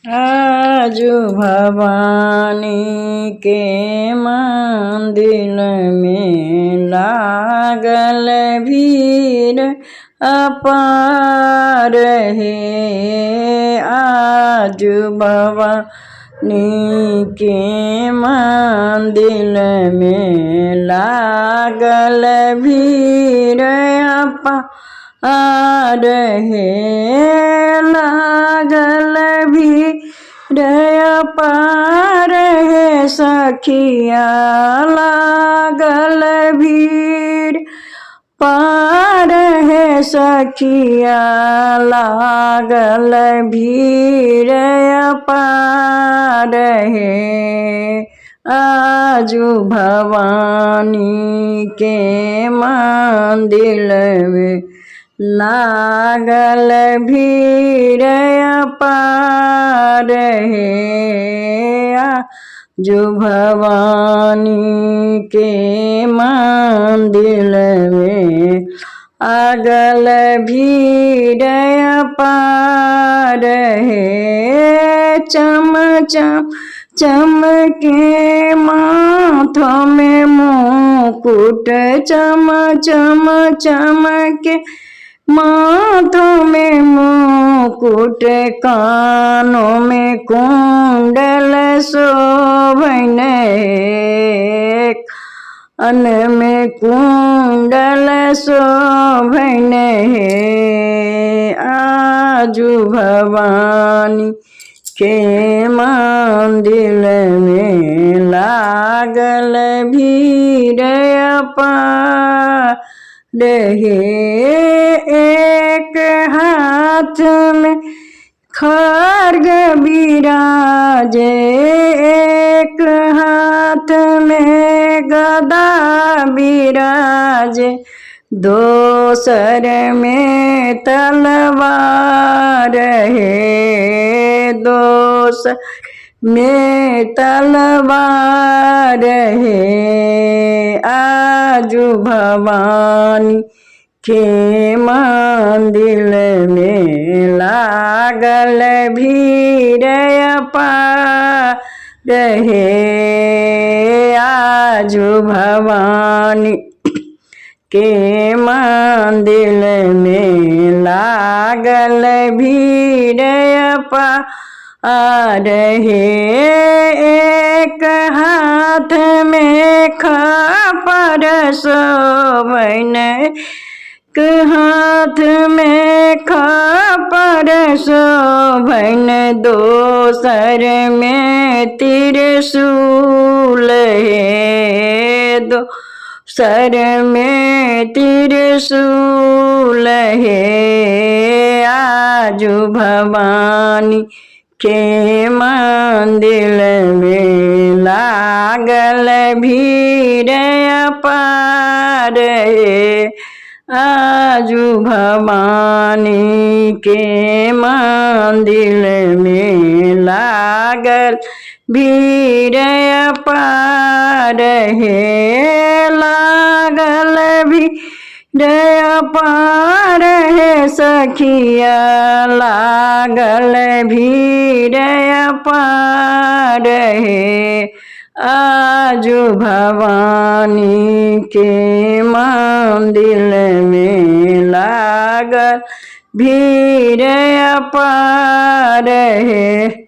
आजू भवानी के मंदिर में लागल भीड़ अपार है। आजू भवानी के मंदिर में लागल भीड़ अपार है। लागल भीड़ अपार है सखिया, लागल भीड़ पार है सखिया, लागल भीड़ अपार है। आजू भवानी के मंदिर में लागल भीड़ अपार है। आजू भवानी के मंदिर में लागल भीड़ अपार है। चम चम चमके माथों में मुकुट, चम चम चमके माथों में मुकुट, कानों में कुंडल शोभन है, कान में कुंडल शोभन है। आजू भवानी के मंदिर में लागल भीड़ अपार है। एक हाथ में खड्ग बिराजे, एक हाथ में गदा बिराजे, दोसर में तलवार है, दोसर में तलवार है। आजू भवानी के मंदिर में लागल भीड़ अपार है। आजू भवानी के मंदिर में लागल भीड़ अपार है। एक हाथ में खपर शोभन, एक हाथ में खपर शोभन, दोसर में त्रिशूल है, दोसर में त्रिशूल है। आजू भवानी के मंदिर में लागल भीड़ अपार है। आजू भवानी के मंदिर में लागल भीड़ अपार है। लागल भीड़ अपार है सखिया, लागल भीड़ अपार है। आजू भवानी के मंदिर में लागल भीड़ अपार है।